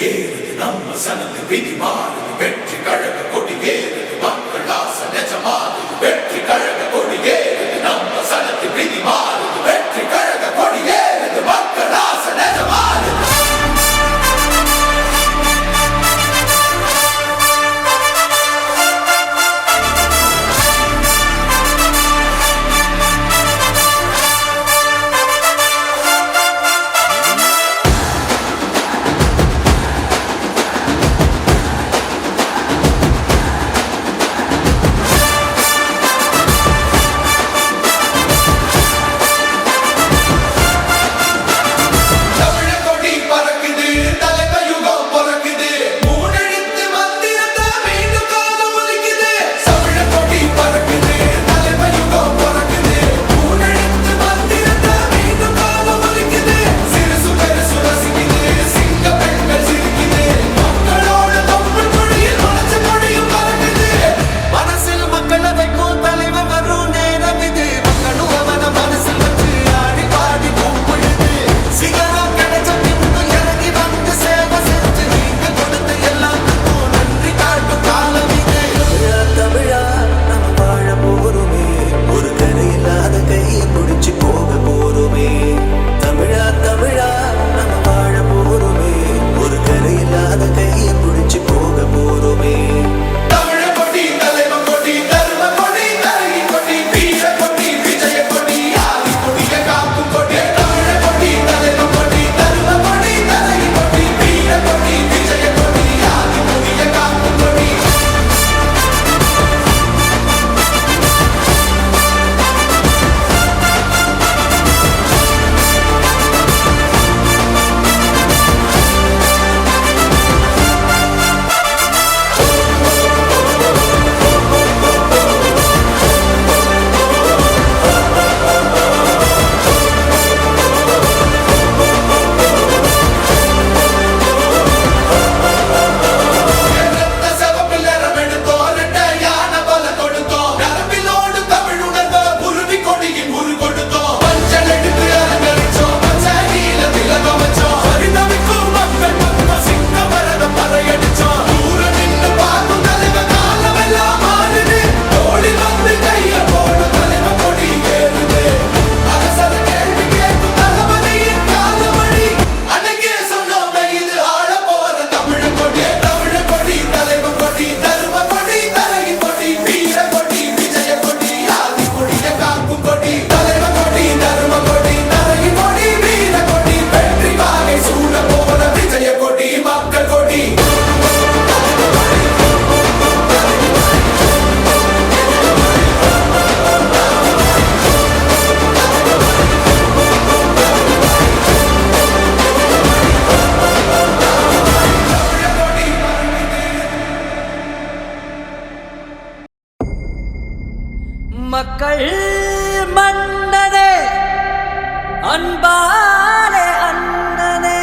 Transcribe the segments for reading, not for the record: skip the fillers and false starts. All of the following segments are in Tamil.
ஏறுது நம்ம சனத்து விதி மாறுது வெற்றி கழக கொடி ஏறுது மக்கள் ஆசை நிஜமாகுது வெற்றி கழக கொடி ஏறுது நம்ம சனத்து விதி மாறுது வெற்றி கழக கொடி ஏறுது மக்கள் ஆசை நிஜமாகுது. மக்கள் மன்னனே அன்பாலே அண்ணனே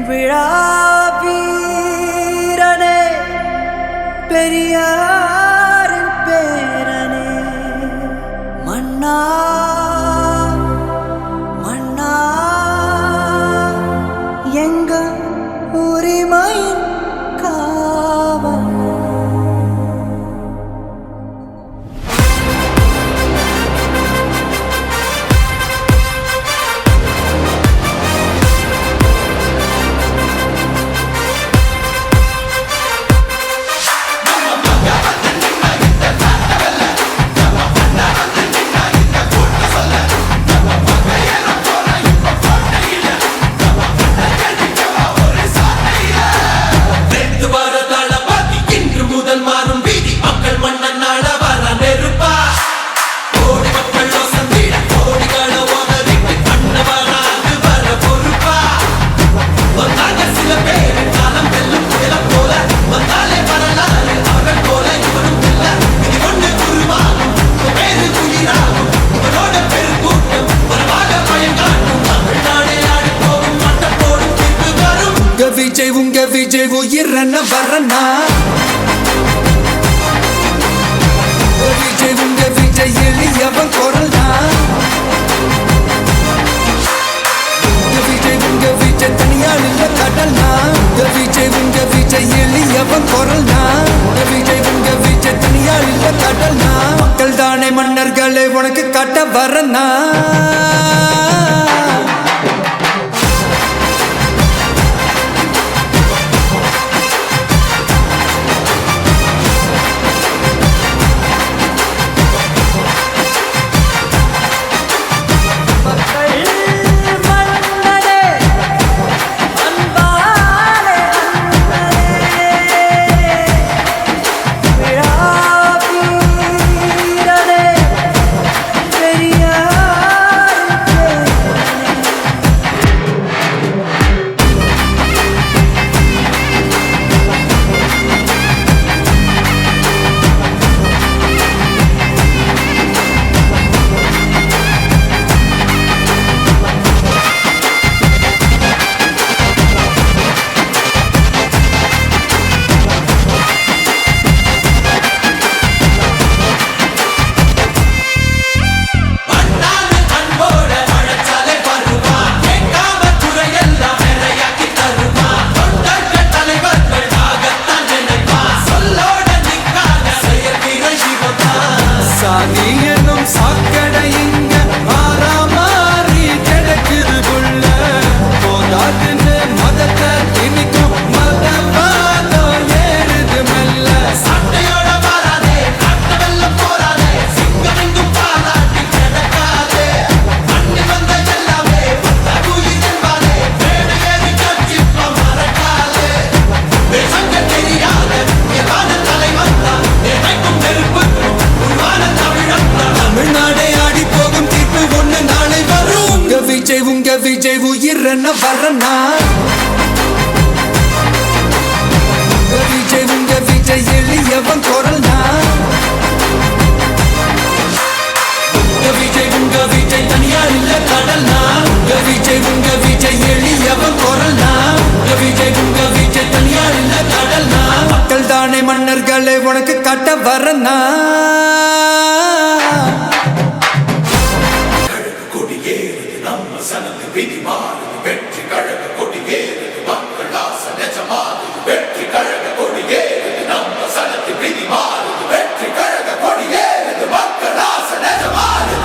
விழா வீரனே பெரியாரின் பேரனே மன்னா மன்னா எங்க உரிமையின் காவல் விஜய் உயிரன வரனா விஜய் எளியவன் குரல்னா விஜய் தனியார் வரனா சாதி என்னும் சாக்கடை இங்க மாறி கிடக்குது புள்ள போதாதுன்னு மதத்தை திணிக்கும் மதவாதம் ஏறுது மெல்ல சட்டையோட வராதே அட்ட வெல்ல போறாதே சிங்கம் எங்கும் பாலாட்டி கிடக்காதே மண்ணி வந்த எல்லாமே வந்த கூலி என்பாரே மேடை ஏறி கட்சிப்ப மறக்காதே வேஷங்க தெரியாத எவான தலைவன் தான் எதைக்கும் நெருப்புக்கும் உருவான தமிழன் தான் தமிழ்நாடே ஆடி போகும் தீர்ப்பு ஒண்ணு நாளை வரும் உங்க விஜய் உயிரென்ன வரனா உங்க விஜய் எளியவன் குரல்னா உங்க விஜய் தனியார் இல்ல கடல்னா உங்க விஜய் எளியவன் குரல்னா உங்க விஜய் தனியார் இல்ல கடல்னா மக்கள் தானே மன்னர்களே உனக்கு காட்ட வரனா கொடியேறுது நம்ம சனத்து விதி மாறுது வெற்றி கழக கொடியேறுது மக்கள் ஆசை நிஜமாகுது வெற்றி கழக கொடியேறுது நம்ம சனத்து விதி மாறுது வெற்றி கழக கொடியேறுது மக்கள் ஆசை நிஜமாகுது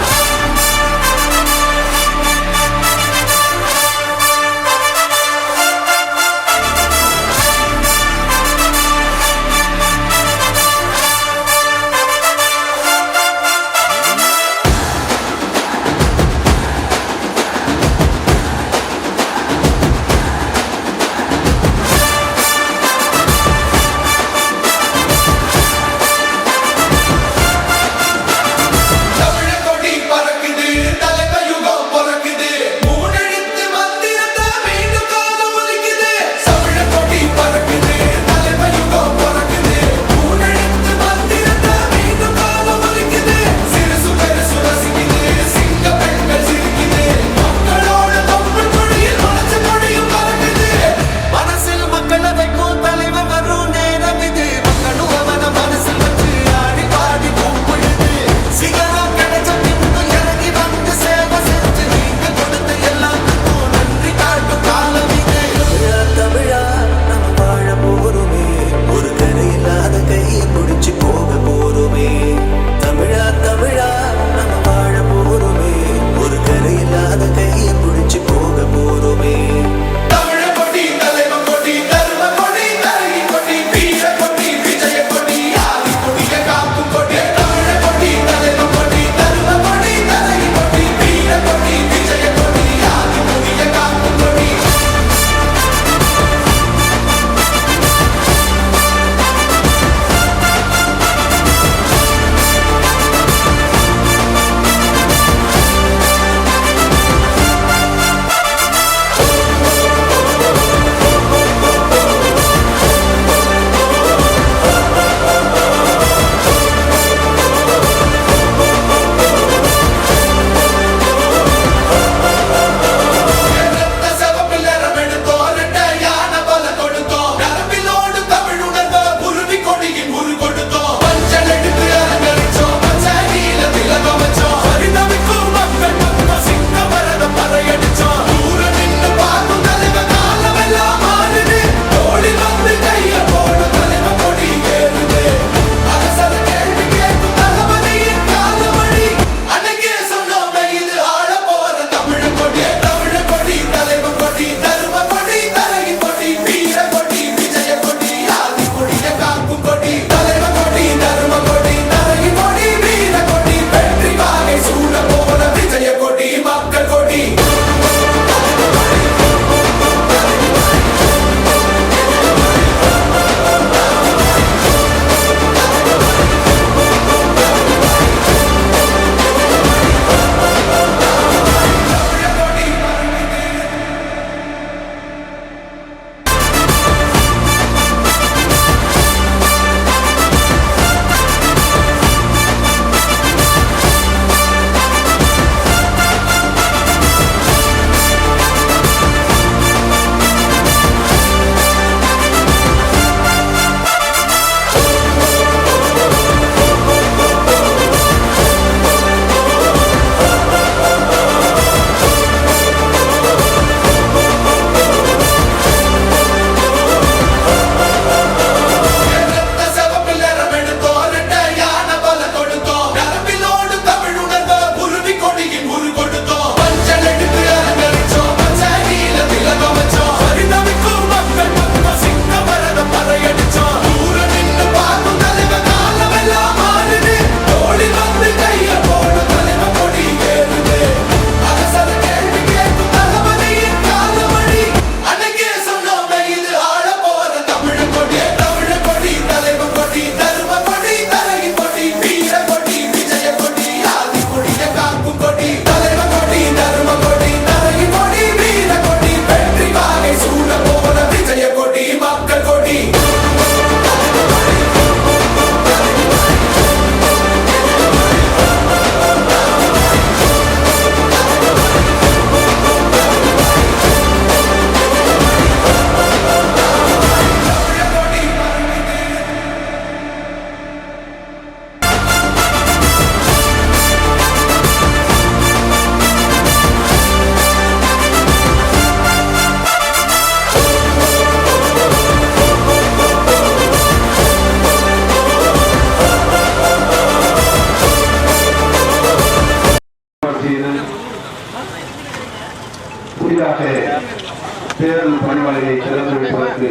தேர்தல் பணிமனையை திறந்து வைப்பதற்கு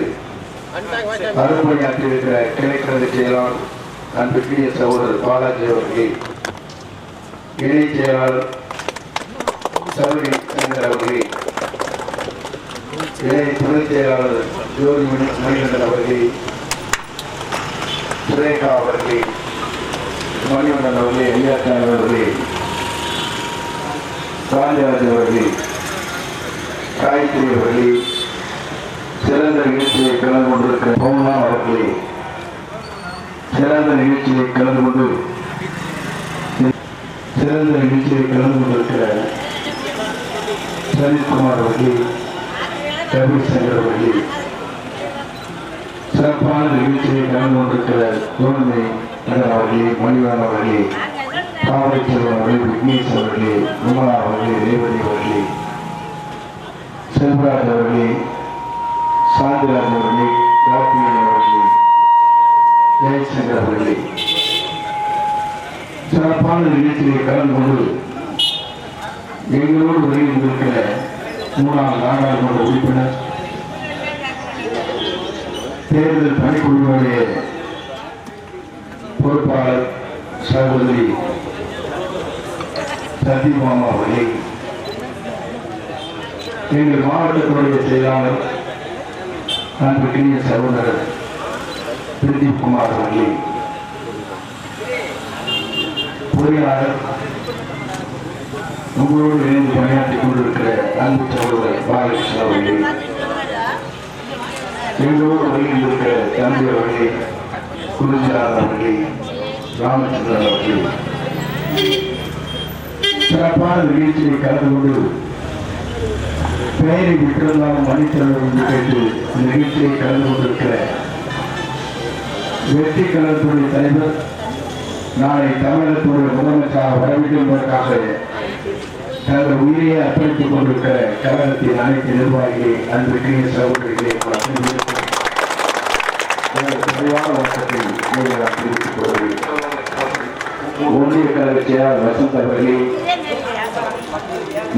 அருப்பணியாற்றியிருக்கிற கிளைக்கழக செயலாளர் அன்புக்குரிய சகோதரர் பாலாஜி அவர்களே, இணை செயலாளர் சௌரி சங்கர் அவர்களே, இணை துணை செயலாளர் ஜோதி மணிகண்டன் அவர்களே, சுரேகா அவர்களே, மணிவண்ணன் அவர்களே, ஐயாச்சான் அவர்களே, காந்திராஜ் அவர்களே, காயத்ரி அவர்களே, சிறந்த நிகழ்ச்சியை கலந்து கொண்டிருக்கிற பவுனா அவர்களே, சிறந்த நிகழ்ச்சியை கலந்து கொண்டிருக்கிற சனித்குமார் அவர்களே, கபீர் சங்கர் அவர்களே, சிறப்பான நிகழ்ச்சியை கலந்து கொண்டிருக்கிற தோழமை நகர் அவர்களே, மணிவன் அவர்களே, காவல்துறை அவர்களே, விக்னேஷ் அவர்களே, விமலா அவர்களே, ரேவதி அவர்களே, செல்வராஜ் அவர்களே, சாந்திராஜ் அவர்களே, கார்த்திகேயன் அவர்களே, ஜெயசங்கர் அவர்களே, சிறப்பான நிகழ்ச்சியை கலந்து கொண்டு எங்களோடு வெளியில் இருக்கிற மூணாம் நாடாளுமன்ற உறுப்பினர், தேர்தல் பணிக்குழுவுடைய பொறுப்பாளர் சகோதரி சத்யபாமா அவர்களே, எங்கள் மாவட்டத்தினுடைய செயலாளர் அன்புக்குரிய சகோதரர் பிரதீப் குமார் அவர்களே, பொறியாளர் உங்களோடு இணைந்து பணியாற்றிக் கொண்டிருக்கிற அன்பு சகோதரர் பாலகிருஷ்ணன் அவர்களே, எங்களோடு வெளியில் இருக்கிற தம்பி அவர்களே, குருஜிராஜ் அவர்களே, ராமச்சந்திரன் அவர்களே, சிறப்பான நிகழ்ச்சியை கலந்து கொண்டு பெயரை விட்டிருந்தாலும் மன்னித்தவர் என்று கேட்டு நிகழ்ச்சியை கலந்து கொண்டிருக்கிற வெற்றி கழகத்துடைய தலைவர், நாளை தமிழகத்துடைய முதலமைச்சராக வரவேற்பதற்காக தனது உயிரையே அர்ப்பணித்துக் கொண்டிருக்கிற கழகத்தின் அனைத்து நிர்வாகிகளை அன்பிற்குரிய சகோதரிகளை தெளிவான வழக்கத்தை நீங்கள் தெரிவித்துக் கொள்கிறீர்கள். ஒன்றிய கழக செயலாளர் வசந்த் அவர்களே,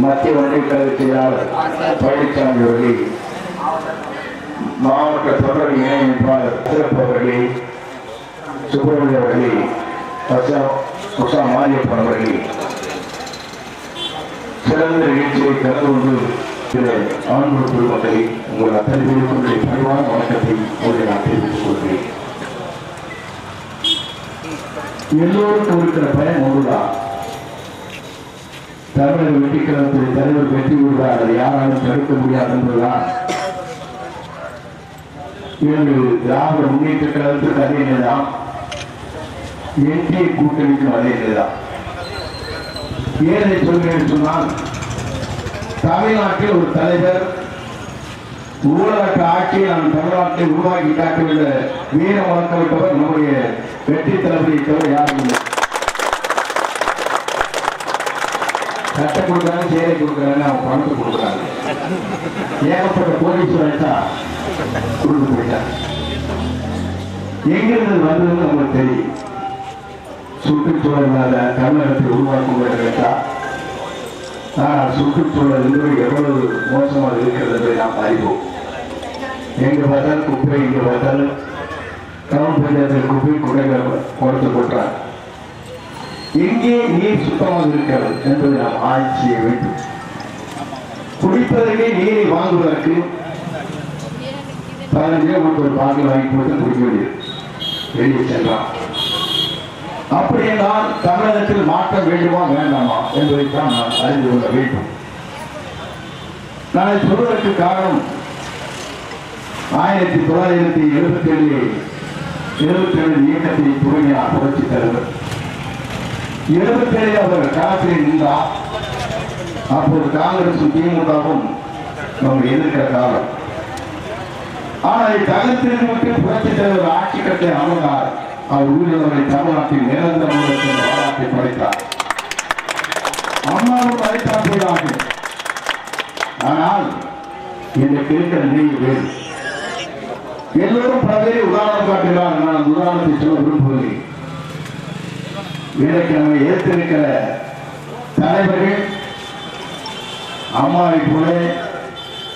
மத்திய ஒன்றிய கழக செயலாளர் பழனிசாமி அவர்களே, மாவட்ட தொடர் இணைப்பாளர் சிறப்பு அவர்களே, சுப்பிரமணிய அவர்களே, உஷா மாரியப்பன் அவர்களே, சிறந்த நிகழ்ச்சியை கலந்து கொண்டு ஆண்கள் குழுமக்களை உங்கள் அத்தனை பேருக்குடைய பணிவான வணக்கத்தை உங்களை நான் தெரிவித்துக் கொள்கிறேன். எல்லோருக்கும் இருக்கிற பயம் ஒன்றுதான், தமிழக வெற்றி கழகத்துடைய தலைவர் வெற்றி விடுவார், அதை யாராலும் தடுக்க முடியாது என்பதுதான் எங்கள் திராவிட முன்னேற்ற கழகத்துக்கு அதே நிலைதான், என்டிஏ கூட்டணிக்கும் அதே நிலைதான். ஏனை சொல்கிறேன் சொன்னால், தமிழ்நாட்டில் ஒரு தலைவர் ஊழலற்ற ஆட்சியை நான் தமிழ்நாட்டை உருவாக்கி காட்ட வேண்ட வீர வழக்கமிட்டவர் நம்முடைய வெற்றி தளபதியை தவிர யாரும் இல்லை. சட்டை கொடுக்குறாங்க, சேலை கொடுக்குறாங்க, அவங்க பணத்தை கொடுக்குறாங்க. ஏகப்பட்ட போலீஸ் வச்சா கொடுத்து போயிட்டாங்க. எங்கிருந்து வந்ததுன்னு நம்மளுக்கு தெரியும். சுற்றுச்சூழல் இல்லாத தமிழகத்தை உருவாக்கும் கேட்டா, ஆனால் சுற்றுச்சூழல் என்பது எவ்வளவு மோசமாக இருக்கிறது என்பதை நாம் அறிவோம். எங்க பார்த்தாலும் குப்பை, இங்க பார்த்தாலும் டவுன் பஞ்சாயத்தில் குப்பை குறைகள் கொடுத்து போட்டார். எங்கே நீர் சுத்தமாக இருக்கிறது என்பதை நாம் ஆய்வு செய்ய வேண்டும். குடிப்பதற்கே நீரை வாங்குவதற்கு 15 ரூபாய்க்கு ஒரு பாட்டில் வாங்கி போட்டு குடிக்க வேண்டியது, வெளியே சென்றான். அப்படியென்றால் தமிழகத்தில் மாற்றம் வேண்டுமா வேண்டாமா என்பதைத்தான் நான் அறிந்து கொள்ள வேண்டும். நான் சொல்வதற்கு காரணம், 1977 இயக்கத்தை துவங்கினார் புரட்சித் தலைவர். 77 அவர் களத்தில் நின்றார். அப்போது காங்கிரசும் திமுகவும் நம்ம எதிர்க்கிற காலம். ஆனால் தகர்த்திருந்து புரட்சித் தலைவர் ஆட்சி கட்டை அமர்ந்தார். அவர் ஊழியர்களை தமிழ்நாட்டில் நிரந்தர பாராட்டை படைத்தார். அம்மாவும் படைத்தான் போயிடாது. ஆனால் இன்றைக்கு இருக்கிற நிலை வேறு. எல்லோரும் பல பேரை உதாரணம் காட்டுகிறார். நான் அந்த உதாரணத்தை சொல்ல விரும்புகிறேன். இன்றைக்கு நம்ம ஏற்றிருக்கிற தலைவர்கள் அம்மாவை போல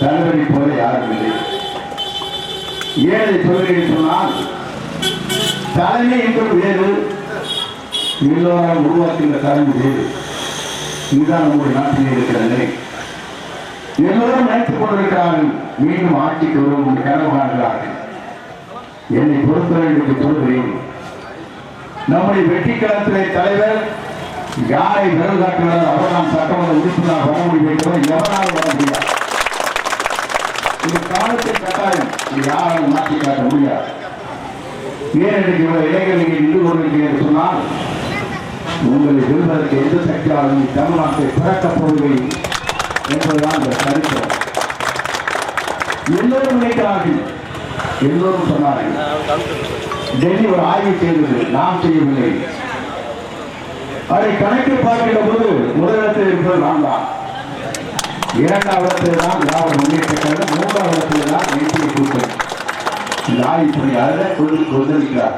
தலைவரை போல யாரும் இல்லை. ஏழை சொல்கிறேன் சொன்னால் தலைமை என்பது வேறு, எல்லோரும் உருவாக்குகின்ற தலைமை வேறு. இதுதான் நம்முடைய நாட்டிலே இருக்கிற நிலை. எல்லோரும் நினைத்துக் கொண்டிருக்கிறார்கள் மீண்டும் ஆட்சிக்கு வரும் என்று கனவு காண்கிறார்கள். என்னை பொறுத்தவரை என்று சொல்கிறேன், நம்முடைய வெற்றி களத்திலே தலைவர் யாரை விரல் காட்டுகிறார் அவர்தான் சட்டமன்ற உறுப்பினர் வர முடியும், எவரால் வர முடியாது. இது காலத்தின் கட்டாயம், இது யாராலும் மாற்றி காட்ட முடியாது. ஏன் இன்றைக்கு இவ்வளவு இளைஞர்கள் நின்று கொண்டிருக்கிறேன் சொன்னால், உங்களை வெல்வதற்கு எந்த சக்தியாலும் தமிழ்நாட்டை பிறக்கப் போவதில்லை என்பதுதான் இந்த சரித்திரம். எல்லோரும் நினைக்கிறார்கள், எல்லோரும் சொன்னார்கள். டெல்லி ஒரு ஆய்வு செய்தது, நாம் செய்யவில்லை. அதை கணக்கு பார்க்கின்ற போது முதலிடத்தில் இருப்பது நான் தான், இரண்டாவது இடத்தில் தான் திராவிட முன்னேற்ற கழகம், மூன்றாவது இடத்தில் தான் தேசிய கூட்டணி. இந்த ஆய்வு பண்ணி அதில் கொந்தளிக்கிறார்.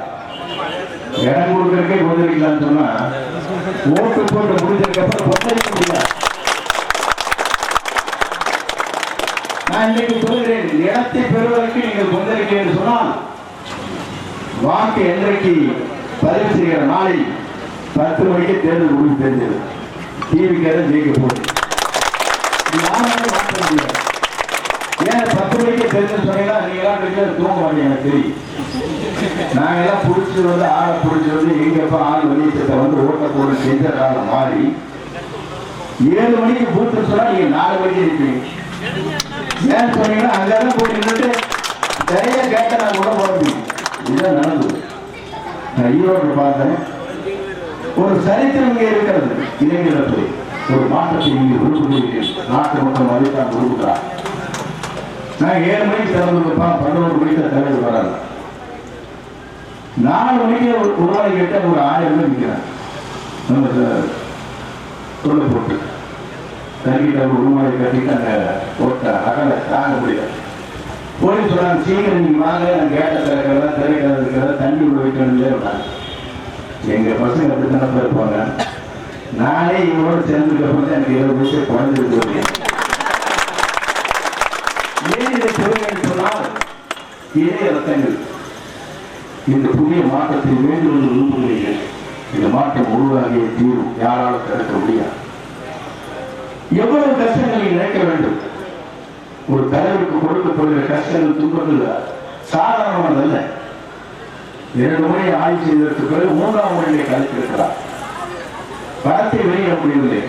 இடம் கொடுக்கறதுக்கே கொந்தளிக்கலான்னு சொன்னா ஓட்டு போட்டு முடிஞ்சதுக்கு அப்புறம் கொந்தளிக்க முடியாது. நான் இன்னைக்கு சொல்கிறேன், இடத்தை பெறுவதற்கு நீங்கள் கொந்தளிக்க என்று சொன்னால் வாக்கு என்றைக்கு பதிவு செய்கிற நாளை 10 மணிக்கு தேர்தல் முடிவு தெரிஞ்சது. டிவிக்காக ஜெயிக்க போகுது. யாராலும் மாற்ற முடியாது. ஏன் 10 மணிக்கு தெரிஞ்சு சொன்னீங்கன்னா நீங்க தூங்க மாட்டீங்க. எனக்கு தெரியும். நாங்க எல்லாம் பிடிச்சி வந்து ஆளை பிடிச்சி வந்து எங்கப்ப ஆள் வெளியேற்றத்தை வந்து ஓட்ட போட செஞ்ச காலம் மாறி 7 மணிக்கு பூத்து சொன்னா நீங்க 4 மணிக்கு நிற்பீங்க. ஏன்னு சொன்னீங்கன்னா அங்கெல்லாம் போய் நின்றுட்டு நிறைய கேட்ட நான் கூட போட முடியும். இதுதான் நடந்தது. நான் ஈரோடு பார்த்தேன். ஒரு சரித்திரம் இங்கே இருக்கிறது. இளைஞர்கள் ஒரு மாற்றத்தை இங்கே விரும்புகிறேன். நாட்டு மக்கள் மதித்தான் விரும்புகிறார். நான் 7 மணிக்கு திறந்து வைப்பேன், 11 மணிக்கு தான் திறந்து வராங்க. 4 மணிக்கு ஒரு நாளை கேட்ட ஒரு 1000 பேர் நிற்கிறேன். நம்ம சொல்ல போட்டு தங்கிட்ட ஒரு உருமாலை கட்டிட்டு அங்கே போட்ட அகல தாங்க முடியாது. போலீஸ் சொன்னாங்க, சீக்கிரம் நீங்க வாங்க, நான் கேட்ட திறக்கிறதா திறக்கிறது இருக்கிறதா தண்ணி உள்ள வைக்கணும்லே விட்டாங்க. எங்க பசங்க அப்படித்தானே இருப்பாங்க. நானே இவங்களோட சேர்ந்துருக்கப்போ எனக்கு 20 வயசு குறைஞ்சிருக்கு. ஏன் இதை சொல்லுங்கன்னு சொன்னால், இதே ரத்தங்கள் இந்த புதிய மாற்றத்தை வேண்டும் என்று விரும்புகிறீர்கள். இந்த மாற்றம் உருவாகிய தீரும், யாராலும் தடுக்க முடியாது. எவ்வளவு கஷ்டங்கள் நீங்கள் நினைக்க வேண்டும். ஒரு தலைவருக்கு கொடுக்கப்படுகிற கஷ்டங்கள் துன்பங்கள் சாதாரணமானதல்ல. 2 முறை ஆய்வு செய்ததற்கு பிறகு 3ஆம் முறையை கழித்திருக்கிறார். படத்தை வெளியிட முடியவில்லை.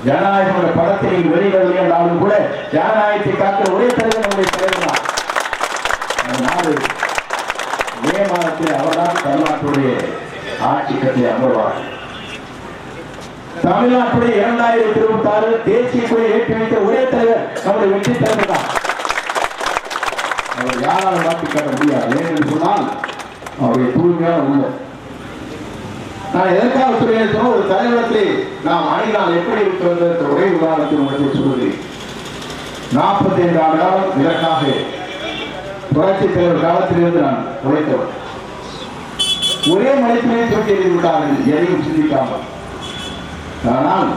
ஜனநாயக படத்தை நீங்கள் வெளியிடவில்லை என்றாலும் கூட ஜனநாயகத்தை காக்க ஒரே தலைவர் நம்முடைய தலைவர் தான். நாடு மே மாதத்தில் அவர்தான் தமிழ்நாட்டுடைய ஆட்சி கட்டளை அமர்வார். தமிழ்நாட்டுடைய 2026 தேசிய கொடியை ஏற்றி வைத்த ஒரே தலைவர் நம்முடைய வெற்றி தலைவர் தான். அவர் யாராலும் மாற்றி காட்ட முடியாது. ஏனென்று சொன்னால் அவருடைய தூய்மையான உள்ளம். நான் எதற்காக சொல்றேன் சொன்னால், ஒரு தலைவரத்தில் நாம் அணினால் எப்படி இருக்கிறது ஒரே உதாரணத்தில் உங்களுக்கு சொல்கிறேன். 45 ஆண்டு காலம் இதற்காக புரட்சி தலைவர் காலத்திலிருந்து நான் உழைத்தவர். ஒரே மலைப்பிலே தூக்கி விட்டார்கள், எதையும் சிந்திக்காமல். ஆனால்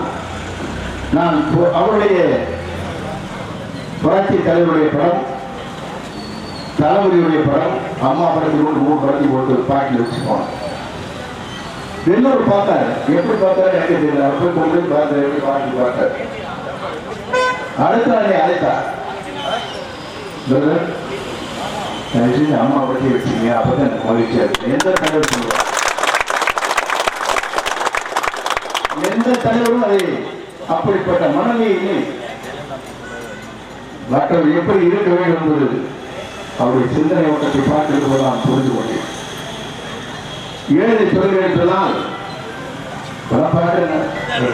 நான் அவருடைய புரட்சி தலைவருடைய படம், தளபதியுடைய படம், அம்மா படத்தில் 3 படத்தை போட்டு பாட்டில் வச்சு போனேன். இன்னொரு பார்த்தாரு, எப்படி பார்த்தாரு எனக்கு தெரியல. அவர் போய் கொண்டு பார்த்தாரு, எப்படி பாட்டி பார்த்தாரு. அடுத்த நாளே அழைத்தார், அம்மா பற்றி வச்சுங்க, அப்பதான் எனக்கு மகிழ்ச்சியா இருக்கு. எந்த தலைவர் சொல்லுவார், எந்த தலைவரும் அதை அப்படிப்பட்ட மனநிலையை மற்றவர் எப்படி இருக்க வேண்டும் என்பது அவருடைய சிந்தனை ஓட்டத்தை பார்க்கிறது நான் புரிந்து கொண்டேன். ஏழை சொல்கிறேன் சொன்னால்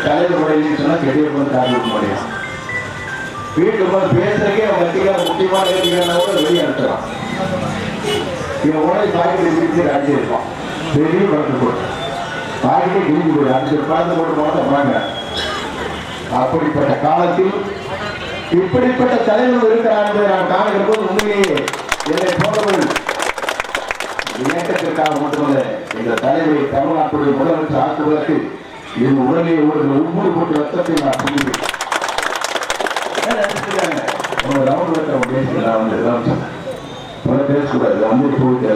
தலைவர் உடையின்னு சொன்னா கெடிய கொண்டு காரணம் முடியும். வீட்டுக்கு போய் பேசுறதுக்கே அவன் கத்திக்கார முக்கியமான கூட வெளியே அனுப்புறான். இவன் உடனே பாக்கெட்டை பிடிச்சி அடிச்சிருப்பான். பெரிய படத்தை போட்டு பாக்கெட்டை கிழிஞ்சு போய் அடிச்சு படத்தை போட்டு போட வாங்க. அப்படிப்பட்ட காலத்தில் இப்படிப்பட்ட தலைவர் இருக்கிறார் என்பதை நான் காணுகிற போது உண்மையிலேயே என்னை போன்றவர்கள் இயக்கத்திற்காக மட்டுமல்ல, இந்த தலைவரை தமிழ்நாட்டுடைய முதலமைச்சர் ஆக்குவதற்கு என் உடலில் ஒரு ஒவ்வொரு போட்டு ரத்தத்தை நான் சொல்லுவேன். ஒரு ரவுண்ட் வந்து அவங்க பேசிக்கலாம் வந்து எல்லாம் சொன்னேன் பேசக்கூடாது வந்து போயிட்டு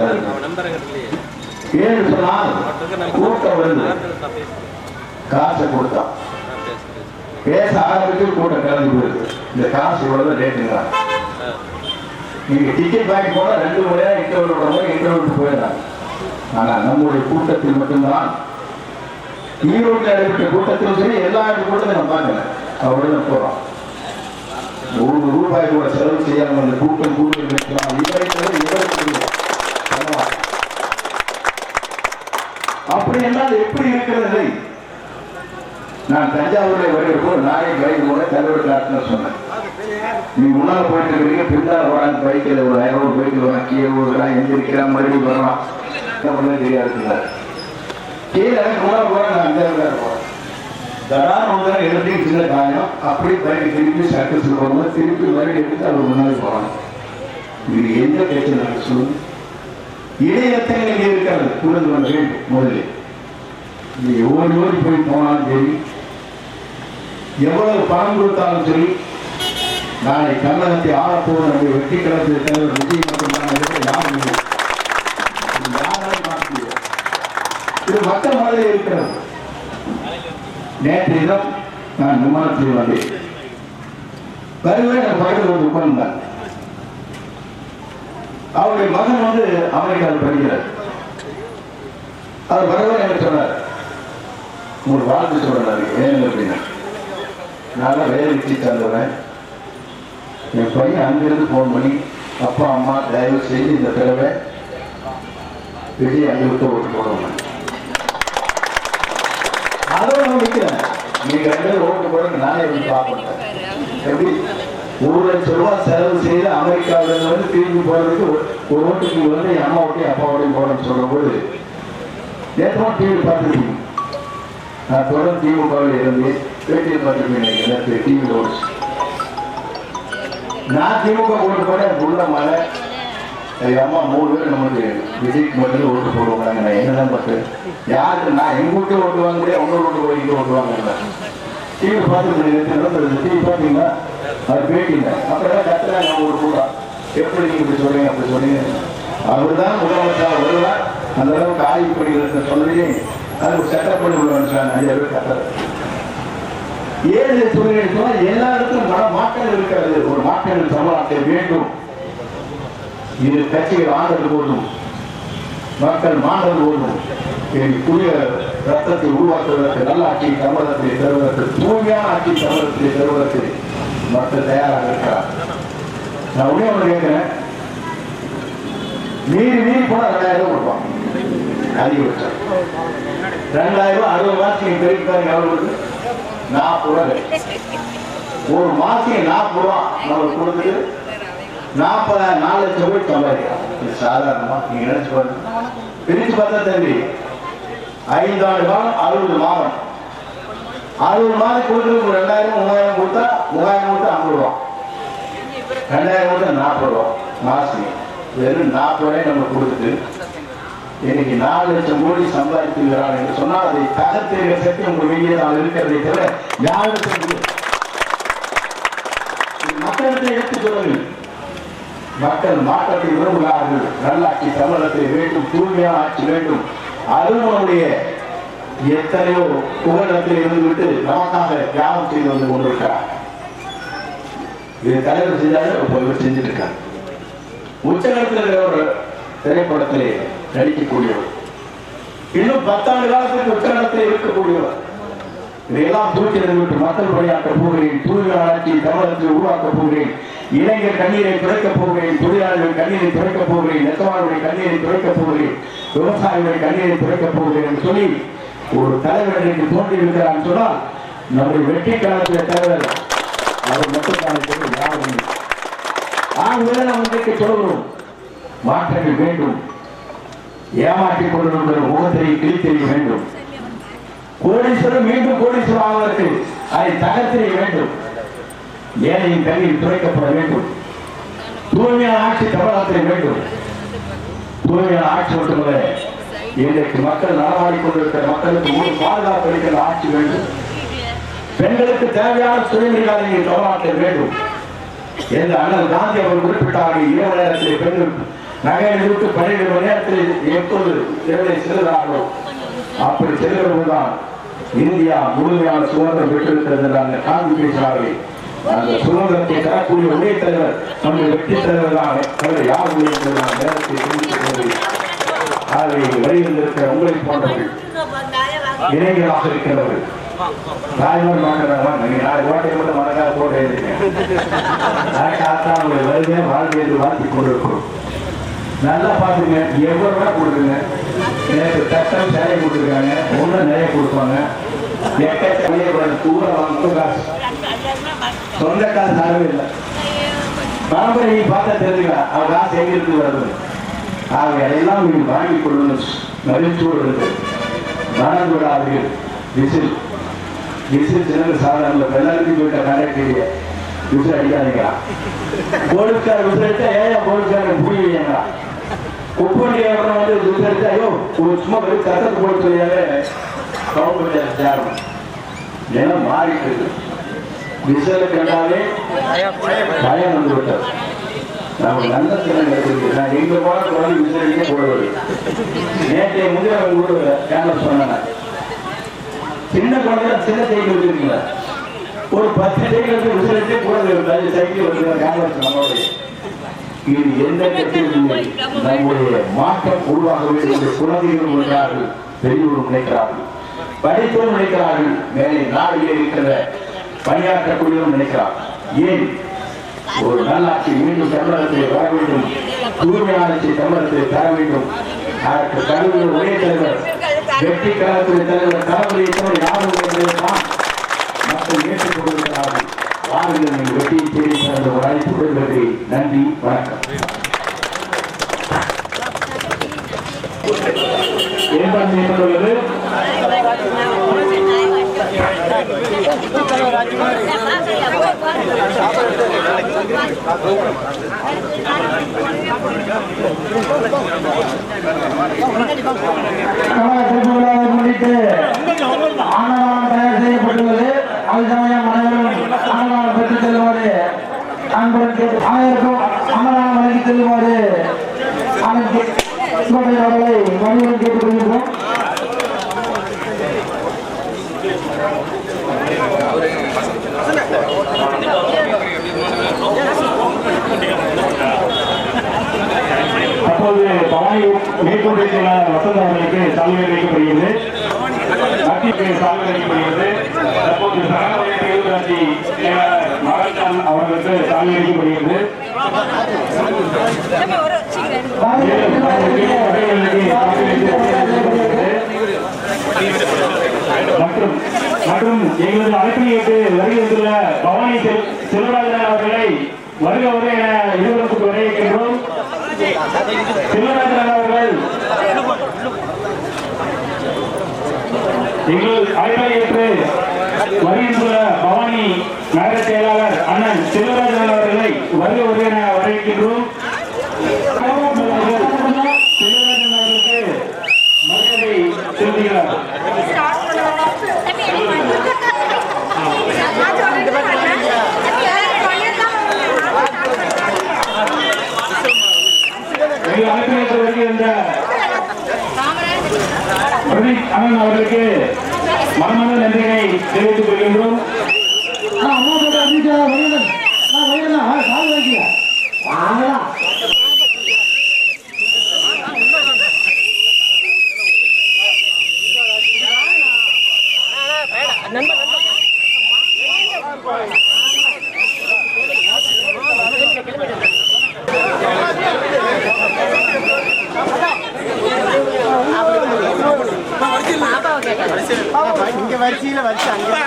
ஏன்னு சொன்னால் கூட்டம் வருது காசை கொடுத்தான் பேச ஆரம்பிச்சு கூட்டம் கலந்து போயிருக்கு இந்த காசு இவ்வளவு ரேட்டுங்களா நீங்க டிக்கெட் வாங்கி போனா 2 முறையா இன்டர்வியூ போயிடலாம் ஆனா நம்முடைய கூட்டத்தில் மட்டும்தான் ஈரோட்டில் நடைபெற்ற கூட்டத்திலும் சரி எல்லா கூட்டத்தையும் நம்ம பார்க்கல அவ்வளவு போறோம் ₹1 கூட செலவு செய்யாமல் அந்த கூட்டம் கூடுதல் அப்படி என்றால் எப்படி இருக்கிறது நான் தஞ்சாவூர்ல வருகிறப்போ நானே பைக் கூட தலைவர் காட்டுன்னு சொன்னேன் நீ முன்னால போயிட்டு இருக்கிறீங்க பின்னால் வராங்க பைக்கில் ஒரு 1000 பைக்கில் வரான் கீழே விடுறான் எந்திரிக்கிறான் மறுபடியும் வரலாம் என்ன தெரியாது கீழே முன்னால போறேன் நான் 5000 போறேன் தடான ஒன்று எழுதி சின்ன காயம் அப்படி பைக் திருப்பி சர்க்கஸ் போகும்போது திருப்பி மறுபடியும் எடுத்து அவர் முன்னாடி போறாங்க இது எந்த பிரச்சனை சொல்லுங்க இடையத்தை நீங்க இருக்காது புரிந்து கொள்ள வேண்டும் முதலில் நீங்க ஓடி போய் போனாலும் சரி எவ்வளவு பணம் கொடுத்தாலும் சரி நாளை தமிழகத்தை ஆளப்போவது நம்முடைய வெற்றி கழகத்தில் தலைவர் விஜய் மட்டும்தான் யாரும் இல்லை யாராலும் மாற்ற முடியாது இது மக்கள் மனதில் இருக்கிறது நேற்று தினம் நான் விமானத்தில் வந்தேன் வருவே என் பக்கத்தில் ஒரு உட்கார்ந்தான் அவருடைய மகன் வந்து அமெரிக்காவில் படிக்கிறார் அவர் வரவே எனக்கு சொன்னார் உங்களுக்கு வாழ்த்து சொல்றாரு ஏன் அப்படின்னா நான் வேலைக்கு தந்துடுறேன் என் பையன் அங்கிருந்து போன் பண்ணி அப்பா அம்மா தயவு செய்து இந்த தடவை விஜய் அங்கே விட்டு ஓட்டு போடுவாங்க அதோட நான் நிற்கிறேன் நீங்க 2 பேரும் ஓட்டு போடுங்க நானே வந்து பார்ப்பேன் எப்படி ₹1,00,000 செலவு செய்து அமெரிக்காவிலிருந்து வந்து திரும்பி போறதுக்கு ஒரு ஓட்டுக்கு வந்து என் அம்மா ஓட்டி அப்பா ஓட்டி போடணும்னு சொல்ற போது நேற்று டிவி பார்த்துருக்கீங்க நான் தொடர்ந்து திமுகவில் இருந்து பேட்டியில் பார்த்துருக்கேன் எனக்கு டிவியில் ஓடிச்சு நான் திமுக ஓட்டு போட உள்ள மழை எங்கள் அம்மா 3 பேர் நமக்கு விஜய்க்கு மட்டும் ஓட்டு போடுவாங்க நான் என்னதான் பார்த்தேன் யாருக்கு நான் எங்க வீட்டு ஓட்டுவாங்க முடியாது அவங்க ஓட்டு போய் இங்கே ஓட்டுவாங்க டிவி பார்த்துருக்கேன் டிவி பார்த்தீங்கன்னா அது பேட்டிங்க அப்புறம் கத்துறாங்க ஒரு கூட எப்படி நீங்க இப்படி சொல்றீங்க அப்படி சொன்னீங்க அவர் தான் முதலமைச்சர் வருவார் அந்த அளவுக்கு ஆய்வு பண்ணி சொன்னதே அது ஒரு செட்டப் பண்ணி விடுவாங்க 5 பேர் கத்துற ஏழு சொல்லியிருக்கோம் எல்லா இடத்தும் பல மாற்றங்கள் இருக்கிறது ஒரு மாற்றங்கள் தமிழ்நாட்டை வேண்டும் இது கட்சிகள் ஆண்டது போதும் மக்கள் மாண்டது போதும் புதிய ரத்தத்தை உருவாக்குவதற்கு நல்ல ஆட்சி தமிழகத்தை தருவதற்கு தூய்மையான ஆட்சி தமிழகத்தை தருவதற்கு மக்கள் தயாராக இருக்கிறார் நான் உடனே ஒன்று கேட்கிறேன் மீறி போனா 2000 கொடுப்பான் அதிகபட்சம் 2000 60 மாசத்துக்கு தெரிவிப்பாங்க எவ்வளவு 40 ஒரு மாசம் 40 நம்ம கொடுத்துட்டு 4 லட்சம் போய் சம்பாதிக்கலாம் இது சாதாரணமா நீங்க நினைச்சு பாருங்க பிரிச்சு பார்த்தா தம்பி 5 ஆண்டு காலம் 60 மாதம் 60 மாதம் கொடுத்து 2000 3000 கொடுத்தா 3000 கொடுத்தா 50 ரூபா 2000 கொடுத்தா 40 ரூபா மாசம் வெறும் 40 நம்ம கொடுத்துட்டு இன்னைக்கு 4 லட்சம் கோடி சம்பாதித்துகிறார் என்று சொன்னால் அதை தகர்த்து சக்தி உங்கள் வீட்டில் நான் இருக்கிறதை தவிர யாருக்கு மக்களிடத்தை எடுத்து சொல்லுங்கள் மக்கள் மாற்றத்தை விரும்புகிறார்கள் நல்லாட்சி தமிழகத்தை வேண்டும் தூய்மையான ஆட்சி வேண்டும் அருமனுடைய எத்தனையோ புகழத்தில் இருந்துவிட்டு நமக்காக தியாகம் செய்து வந்து கொண்டிருக்கிறார் இது தலைவர் செஞ்சாலும் செஞ்சுட்டு இருக்காங்க உச்சகத்தில் இருக்கிற ஒரு திரைப்படத்திலே நடிக்கக்கூடியவர் இன்னும் 10 ஆண்டு காலத்துக்கு உச்சகத்தில் இருக்கக்கூடியவர் இதையெல்லாம் தூக்கி நிறுவிட்டு மக்கள் பணியாற்ற போகிறேன் தூய்மையான ஆட்சியை தமிழகத்தில் உருவாக்கப் போகிறேன் இளைஞர் கண்ணீரை துடைக்கப் போகிறேன் தொழிலாளர்கள் கண்ணீரை துடைக்கப் போகிறேன் நெசவாளருடைய கண்ணீரை துடைக்கப் போகிறேன் விவசாயிகளுடைய கண்ணீரை துடைக்கப் போகிறேன் என்று சொல்லி ஒரு தலைவர் என்று தோன்றியிருக்கிறார் சொன்னால் நம்முடைய வெற்றி காலத்தில் தலைவர் அவர் மட்டும்தான் யாரும் ஆகவே நாம் இன்றைக்கு சொல்கிறோம் மாற்றங்கள் வேண்டும் ஏமாற்றிக் கொண்டிருக்கிற முகத்திரை கிழித்தெறிய வேண்டும் கோடீஸ்வரர் மீண்டும் கோடீஸ்வரர் ஆவதற்கு அதை தகர்த்தெறிய வேண்டும் ஏழையின் கல்வியில் துறைக்கப்பட வேண்டும் தூய்மையான ஆட்சி தமிழகத்தில் வேண்டும் தூய்மையான ஆட்சி மட்டுமல்ல இன்றைக்கு மக்கள் நடமாடிக் கொண்டிருக்கிற மக்களுக்கு ஒரு பாதுகாப்பு அளிக்கிற ஆட்சி வேண்டும் பெண்களுக்கு தேவையான துணைநிலையை தமிழ்நாட்டில் வேண்டும் என்று அண்ணல் காந்தி அவர்கள் குறிப்பிட்டார்கள். இரவு நேரத்தில் பெண்கள் நகையை விட்டு 12 மணி நேரத்தில் எப்போது இரவை செல்கிறார்களோ அப்படி செல்கிறவர்கள்தான் இந்தியா முழுமையான சுதந்திரம் பெற்றிருக்கிறது என்று காந்தி பேசினார்கள். அந்த சுதந்திரத்தை தரக்கூடிய ஒரே தலைவர் நம்முடைய வெற்றி தலைவர் தான். யார் நேரத்தை அதை வழியிருந்திருக்கிற உங்களை போன்றவர்கள் இளைஞர்களாக இருக்கிறவர்கள் தாய்மார் ஓட்டை மட்டும் மனதாக போட்டு வருகை வாழ்க்கை என்று வாழ்த்தி கொண்டிருக்கிறோம். நல்லா பாத்துங்க, எவ்வளவு கொடுக்குங்க. எனக்கு தட்டம் சேலை கொடுத்துருக்காங்க, ஒன்றும் நிறைய கொடுப்பாங்க. தூர வாங்க காசு சொந்த காசு தரவே இல்லை. பரம்பரை பார்த்தா தெரிஞ்சுக்கலாம் அவர் காசு எங்க இருந்து வருது. ஆகவே அதையெல்லாம் நீங்கள் வாங்கிக் கொள்ளணும். மகிழ்ச்சியோடு இருக்கு. மனம் விடாதீர்கள். விசில் விசில் சின்ன சாதாரண எல்லாருக்கும் போயிட்ட கண்டக்டரிய விசில் அடிக்காதீங்களா. போலீஸ்கார விசில் அடிச்சா ஏன் போலீஸ்காரன் புரிய வைங்களா. குப்பண்டி வந்து விசில் அடிச்சா ஐயோ சும்மா போய் சத்தத்தை போட்டு சொல்லியாவே கவுண்ட் ஏன்னா மாறிட்டு இருக்கு. விசிலை கண்டாலே பயம் வந்து விட்டார். நமக்கு நல்ல திறன் கிடைச்சிருக்கு. நான் எங்க போனா குழந்தை விசிலடிக்க போடுவது. நேற்றைய முந்தைய கூட கேன்வஸ் பண்ணாங்க. சின்ன குழந்தை சின்ன சைக்கிள் வச்சிருக்கீங்களா, ஒரு 10 சைக்கிள் விசிலடிச்சே போடுறது. சைக்கிள் வச்சிருக்க கேன்வஸ் நம்மளுடைய இது எந்த கட்சியும் நம்முடைய மாற்றம் உருவாக வேண்டிய குழந்தைகள் இருக்கிறார்கள், பெரியவர்கள் நினைக்கிறார்கள், படித்தோர் நினைக்கிறார்கள், மேலே நாடுகளில் இருக்கிற பணியாற்றக்கூடியவர்கள் நினைக்கிறார். ஏன் ஒரு நல்லாட்சி மீண்டும் தமிழகத்தில் வர வேண்டும், தூய்மையான ஆட்சி தமிழகத்தில் தர வேண்டும். அதற்கு கல்வியின் ஒரே தலைவர் வெற்றி கழகத்தின் தலைவர் தலைவரை யாரும் தான் மக்கள் ஏற்றுக் கொண்டிருக்கிறார்கள். வாருங்கள், நீங்கள் வெற்றியை தேடி தந்த ஒரு அழைப்பு விடுகிறது. நன்றி, வணக்கம். ஏற்பாடு செய்யப்பட்டுள்ளது முன்னிட்டு ஆனவானம் தயார் செய்யப்பட்டுள்ளது. அது சமயம் அனைவரும் ஆனவானம் பெற்று செல்லுமாறு அன்புடன் கேட்டு அனைவருக்கும் அன்னதானம் வழங்கி செல்லுமாறு அவர்களை மனிதன் கேட்டுக் கொள்கின்றோம். அப்போது பவானி மேற்கொண்டிருக்கிற வசந்த அவர்களுக்கு சால்வை வைக்கப்படுகிறது. சால்வை வைக்கப்படுகிறது. தற்போது சகோதரி மகாராஜன் அவர்களுக்கு சால்வை வைக்கப்படுகிறது. மற்றும் எங்களது அழைப்பினை ஏற்று வருகின்ற பவானி செல்வராஜன் அவர்களை வருக வருக என இருவருக்கு வரவேற்கின்றோம். செல்வராஜன் அவர்கள் எங்கள் அழைப்பை ஏற்று வருகின்ற பவானி நகர செயலாளர் அண்ணன் செல்வராஜன் அவர்களை வருக வருக என வரவேற்கின்றோம். செல்வராஜன் அவர்களுக்கு மரியாதை செலுத்துகிறார். அழைப்பினேற்று வருகின்ற பிரதீப் அண்ணன் அவர்களுக்கு மனமார்ந்த நன்றிகளை தெரிவித்துக் கொள்கின்றோம்.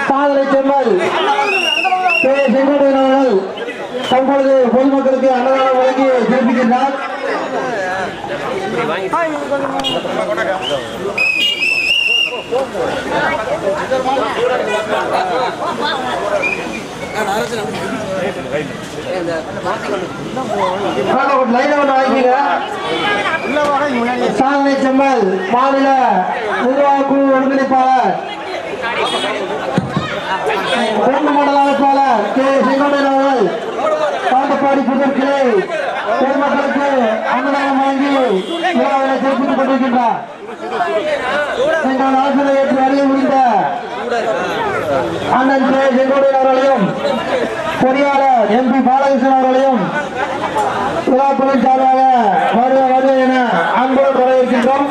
சாதனை செம்மல் செங்கோட்டையன் அவர்கள் தற்பொழுது பொதுமக்களுக்கு அன்னதானம் வழங்கி சிறப்பிக்கின்றார். சாதனை செம்மல் மாநில நிர்வாக குழு ஒருங்கிணைப்பாளர் மண்டல அமைப்பாளர் கே செங்கோட்டையன் அவர்கள் பாண்டப்பாடி புதற்கிளை பொதுமக்களுக்கு அன்னதானம் வாங்கி விழாவினை சிறப்பித்துக் கொண்டிருக்கின்றார். எங்கள் ஆசிரியர் ஏற்று அறிய முடிந்த அண்ணன் கே செங்கோடையன் அவர்களையும் பொறியாளர் MP பாலகிருஷ்ணன் அவர்களையும் விழாக்குழுவின் சார்பாக வருக வருக என அன்போடு வரவேற்கின்றோம்.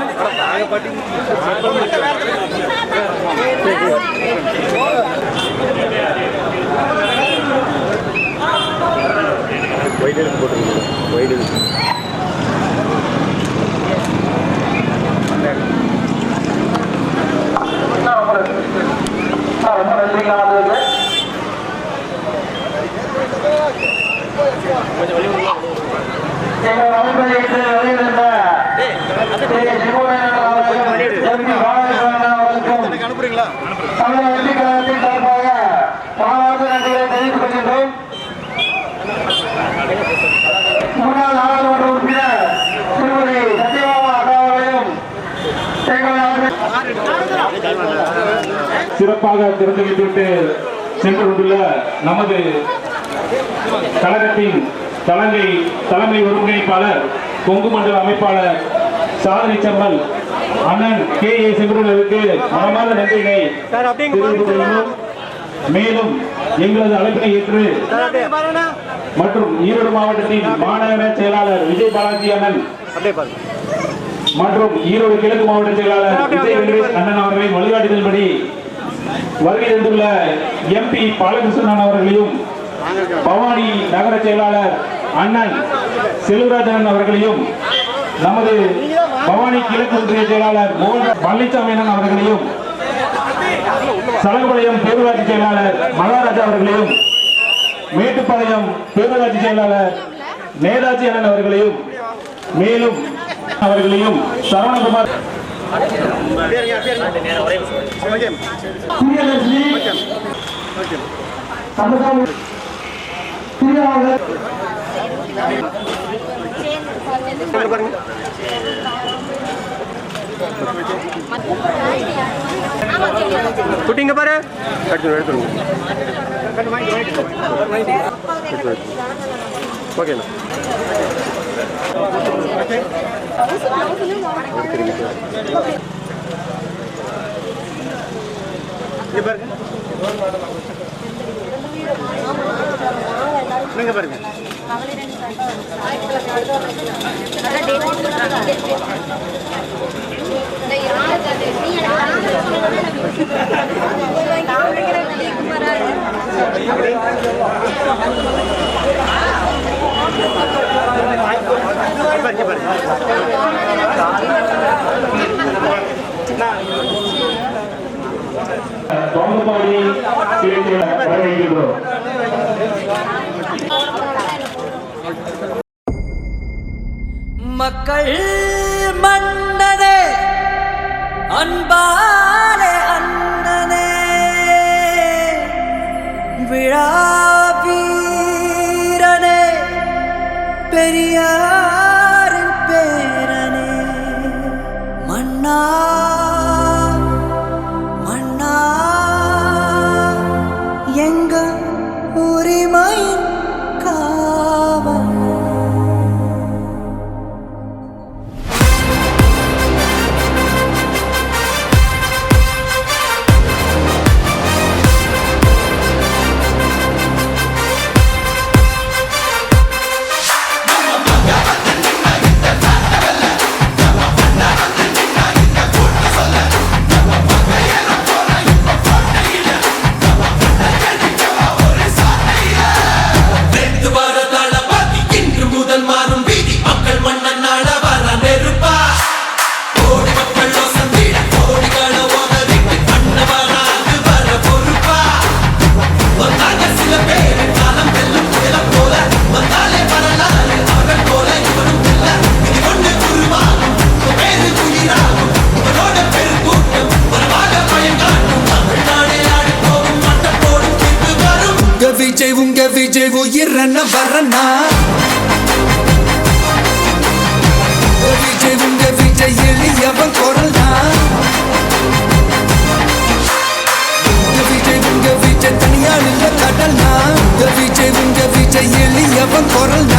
எங்கள் அமைப்பை ஏற்று வெளியிடுகின்ற தமிழக வெற்றி கழகத்தின் சார்பாக மாநாடு நன்றிகளை தெரிவித்துக் கொள்கின்றோம். முன்னாள் நாடாளுமன்ற உறுப்பினர் திருமதி சத்யபாமா அக்கா அவர்களையும் சிறப்பாக திறந்து வைத்துவிட்டு சென்று கொண்டுள்ள நமது கழகத்தின் தலைமை ஒருங்கிணைப்பாளர் கொங்கு மண்டல அமைப்பாளர் சாதனை செம்மல் அண்ணன் கே ஏ செங்கோடையனுக்கு மனமார்ந்த நன்றியை தெரிவித்துக் கொள்கிறோம். மேலும் எங்களது அழைப்பினை ஏற்று மற்றும் ஈரோடு மாவட்டத்தின் மாநகர செயலாளர் விஜய் பாலாஜி அண்ணன் மற்றும் ஈரோடு கிழக்கு மாவட்ட செயலாளர் விஜய் வெங்கடேஷ் அண்ணன் அவர்களின் வழிகாட்டுதல்படி வருகை தந்துள்ள MP பாலகிருஷ்ணன் அவர்களையும் பவானி நகர செயலாளர் அண்ணன் செல்வராஜன் அவர்களையும் நமது பவானி கிழக்கு ஒன்றிய செயலாளர் மோகன் பழனிசாமி அண்ணன் அவர்களையும் சலங்கபாளையம் பேரூராட்சி செயலாளர் மகாராஜா அவர்களையும் மேட்டுப்பாளையம் பேரூராட்சி செயலாளர் நேதாஜி அண்ணன் அவர்களையும் மேலும் அவர்களையும் சரவணகுமார் குட்டிங்க பாரு ஓகேண்ணா நீங்க பாருங்க தோங்கப்பாடி வரவேற்கிறோம். மக்கள் மன்னனே அன்பாலே அண்ணனே விழா வீரனே பெரியாரின் பேரனே மன்னா மன்னா எங்க உரிமையின் காவல் விஜய் உயிரன வரனா விஜய் எளியவன் குரல்னா விஜய் தனியார் இல்ல கடல்னா விஜய் எளியவன் எவன் குரல்னா